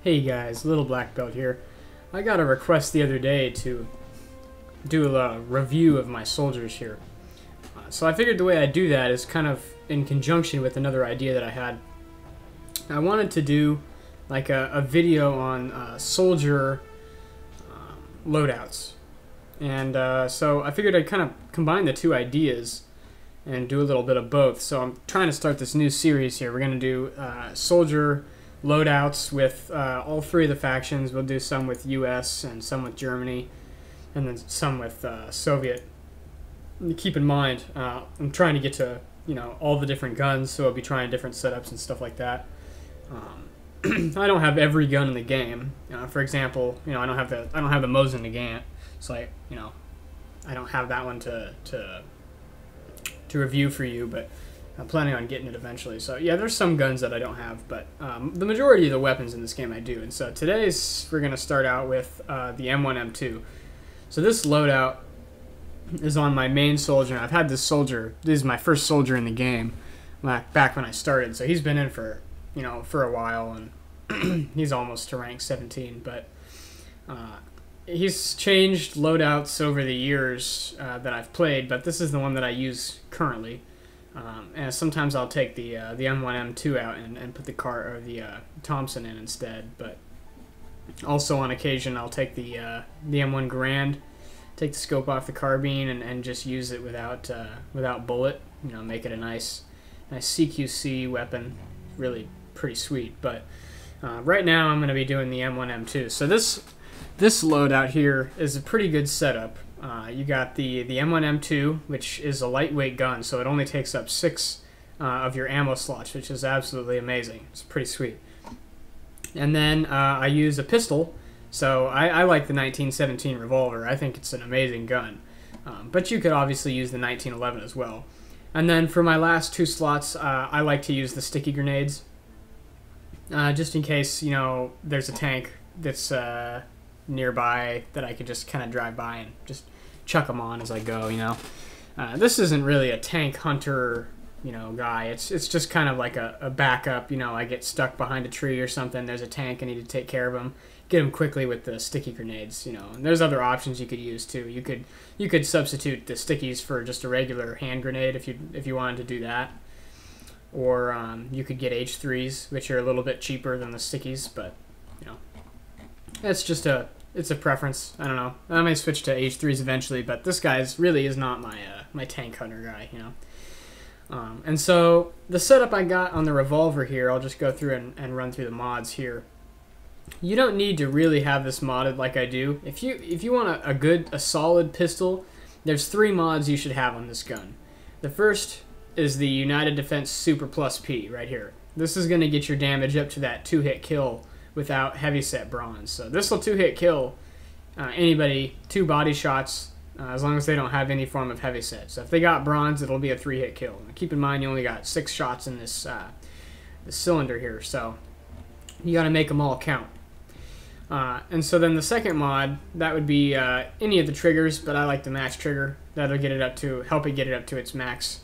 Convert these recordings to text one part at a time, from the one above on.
Hey guys, Little Black Belt here. I got a request the other day to do a review of my soldiers here. So I figured the way I do that is kind of in conjunction with another idea that I had. I wanted to do like a video on soldier loadouts. And so I figured I'd kind of combine the two ideas and do a little bit of both. So I'm trying to start this new series here. We're going to do soldier loadouts with all three of the factions. We'll do some with US and some with Germany, and then some with Soviet. And keep in mind, I'm trying to get to all the different guns, so I'll be trying different setups and stuff like that. I don't have every gun in the game. For example, I don't have the Mosin Nagant, so I don't have that one to review for you, but I'm planning on getting it eventually. So yeah, there's some guns that I don't have, but the majority of the weapons in this game I do. And so we're going to start out with the M1 M2. So this loadout is on my main soldier. I've had this soldier. This is my first soldier in the game back when I started. So he's been in for a while, and he's almost to rank 17. But he's changed loadouts over the years that I've played, but this is the one that I use currently. And sometimes I'll take the M1 M2 out and put the Thompson in instead. But also on occasion I'll take the M1 Garand, take the scope off the carbine, and just use it without bullet. Make it a nice CQC weapon, really pretty sweet. But right now I'm going to be doing the M1 M2. So this loadout here is a pretty good setup. You got the M1 M2, which is a lightweight gun, so it only takes up 6 of your ammo slots, which is absolutely amazing. It's pretty sweet. And then I use a pistol, so I like the 1917 Revolver. I think it's an amazing gun. But you could obviously use the 1911 as well. And then for my last 2 slots, I like to use the sticky grenades, just in case there's a tank that's nearby that I could just kind of drive by and just chuck them on as I go. This isn't really a tank hunter guy. It's just kind of like a backup. I get stuck behind a tree or something, there's a tank, I need to take care of him, get him quickly with the sticky grenades. And there's other options you could use too. You could substitute the stickies for just a regular hand grenade if you wanted to do that, or you could get H3s, which are a little bit cheaper than the stickies, but it's a preference. I don't know. I may switch to H3s eventually, but this guy really is not my tank hunter guy, And so the setup I got on the Revolver here, I'll just go through and run through the mods here. You don't need to really have this modded like I do. If you want a solid pistol, there's 3 mods you should have on this gun. The first is the United Defense Super Plus P right here. This is going to get your damage up to that 2-hit kill without heavyset bronze. So this will 2-hit kill anybody, 2 body shots, as long as they don't have any form of heavyset. So if they got bronze, it'll be a 3-hit kill. Now, keep in mind you only got 6 shots in this cylinder here, so you got to make them all count. And so then the second mod, that would be any of the triggers, but I like the match trigger. That'll help it get it up to its max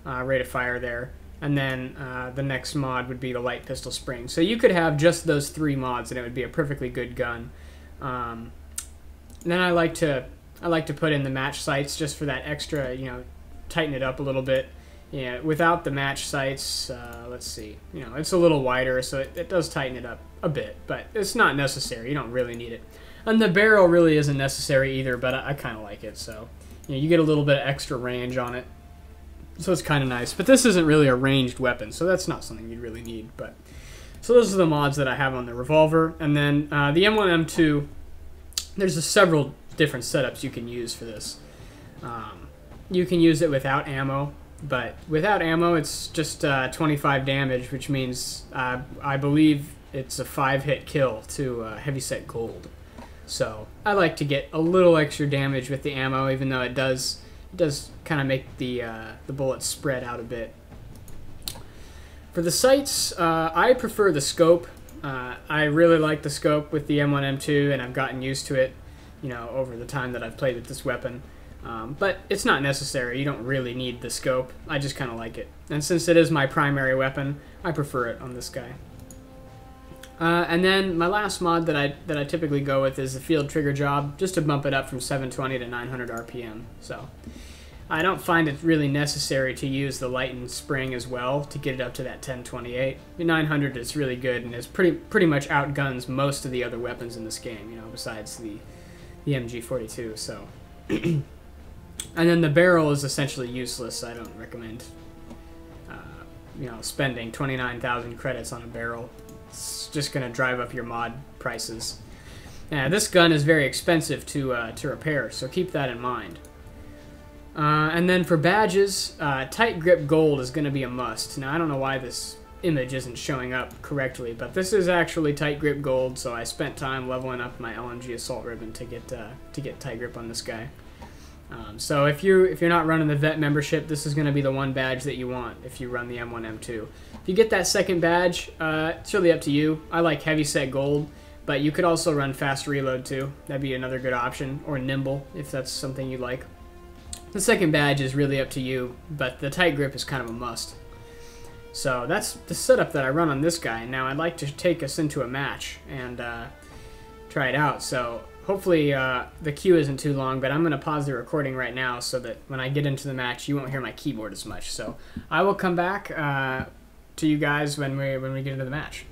rate of fire there. And then the next mod would be the light pistol spring. So you could have just those 3 mods, and it would be a perfectly good gun. Then I like to put in the match sights just for that extra, tighten it up a little bit. Yeah, without the match sights, let's see, it's a little wider, so it does tighten it up a bit, but it's not necessary. You don't really need it. And the barrel really isn't necessary either, but I kind of like it. So you get a little bit of extra range on it. So it's kind of nice, but this isn't really a ranged weapon, so that's not something you'd really need. But so those are the mods that I have on the Revolver. And then the M1 M2, there's several different setups you can use for this. You can use it without ammo, but without ammo it's just 25 damage, which means I believe it's a 5-hit kill to heavyset gold. So I like to get a little extra damage with the ammo, even though it does kind of make the bullets spread out a bit. For the sights, I prefer the scope. I really like the scope with the M1 M2, and I've gotten used to it, over the time that I've played with this weapon. But it's not necessary. You don't really need the scope. I just kind of like it. And since it is my primary weapon, I prefer it on this guy. And then my last mod that I typically go with is the field trigger job, just to bump it up from 720 to 900 RPM. So I don't find it really necessary to use the light and spring as well to get it up to that 1028. The 900 is really good and is pretty much outguns most of the other weapons in this game, you know, besides the MG42. So, and then the barrel is essentially useless. I don't recommend, you know, spending 29,000 credits on a barrel. It's just going to drive up your mod prices. This gun is very expensive to repair, so keep that in mind. And then for badges, tight grip gold is going to be a must. Now I don't know why this image isn't showing up correctly, but this is actually tight grip gold, so I spent time leveling up my LMG assault ribbon to get tight grip on this guy. So if you're not running the vet membership, this is going to be the one badge that you want if you run the M1 M2. If you get that second badge, it's really up to you. I like heavy set gold, but you could also run fast reload too. That'd be another good option, or nimble if that's something you like. The second badge is really up to you, but the tight grip is kind of a must. So that's the setup that I run on this guy. Now I'd like to take us into a match and try it out. So hopefully the queue isn't too long, but I'm going to pause the recording right now so that when I get into the match, you won't hear my keyboard as much. So I will come back to you guys when we get into the match.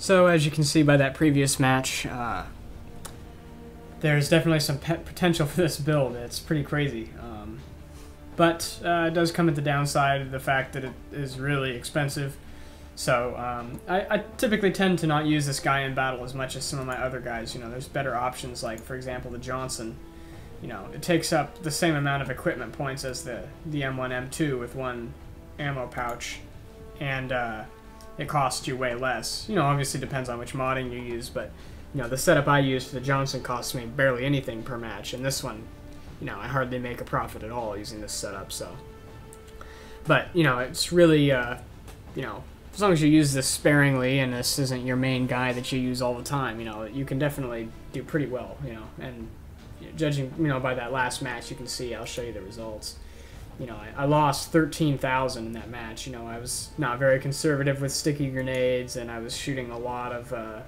So as you can see by that previous match, there's definitely some potential for this build. It's pretty crazy. But it does come at the downside of the fact that it is really expensive. So I typically tend to not use this guy in battle as much as some of my other guys. You know, there's better options like, for example, the Johnson. You know, it takes up the same amount of equipment points as the M1, M2 with one ammo pouch. And it costs you way less. You know, obviously depends on which modding you use, but, you know, the setup I use for the Johnson costs me barely anything per match, and this one, you know, I hardly make a profit at all using this setup, so. But, you know, it's really, you know, as long as you use this sparingly and this isn't your main guy that you use all the time, you know, you can definitely do pretty well, you know, and judging, you know, by that last match, you can see, I'll show you the results. You know, I lost 13,000 in that match. You know, I was not very conservative with sticky grenades, and I was shooting a lot of the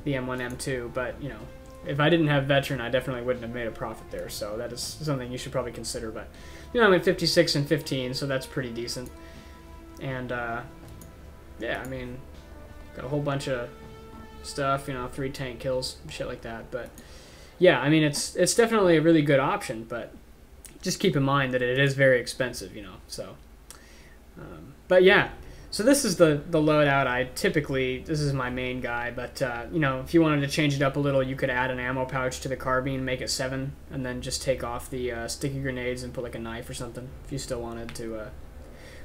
M1, M2. But, you know, if I didn't have Veteran, I definitely wouldn't have made a profit there. So that is something you should probably consider. But, you know, I'm at 56 and 15, so that's pretty decent. And, yeah, I mean, got a whole bunch of stuff, you know, 3 tank kills, shit like that. But, yeah, I mean, it's definitely a really good option, but just keep in mind that it is very expensive, you know, so. But yeah, so this is the loadout. This is my main guy, but, you know, if you wanted to change it up a little, you could add an ammo pouch to the carbine, make it 7, and then just take off the sticky grenades and put like a knife or something, if you still wanted to.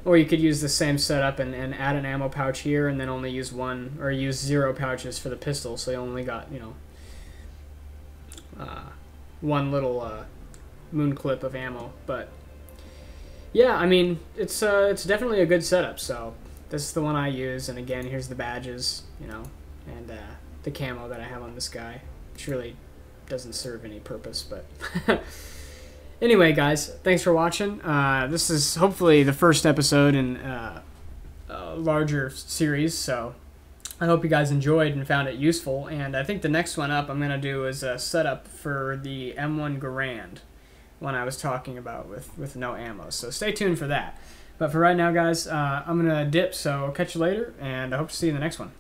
Or you could use the same setup and add an ammo pouch here, and then only use 1, or use 0 pouches for the pistol, so you only got, you know, 1 little moon clip of ammo. But yeah, I mean, it's definitely a good setup. So this is the one I use, and again, here's the badges, you know, and the camo that I have on this guy, which really doesn't serve any purpose. But anyway, guys, thanks for watching. This is hopefully the first episode in a larger series, so I hope you guys enjoyed and found it useful. And I think the next one up I'm gonna do is a setup for the M1 Garand, one I was talking about with no ammo. So stay tuned for that. But for right now, guys, I'm going to dip, so I'll catch you later, and I hope to see you in the next one.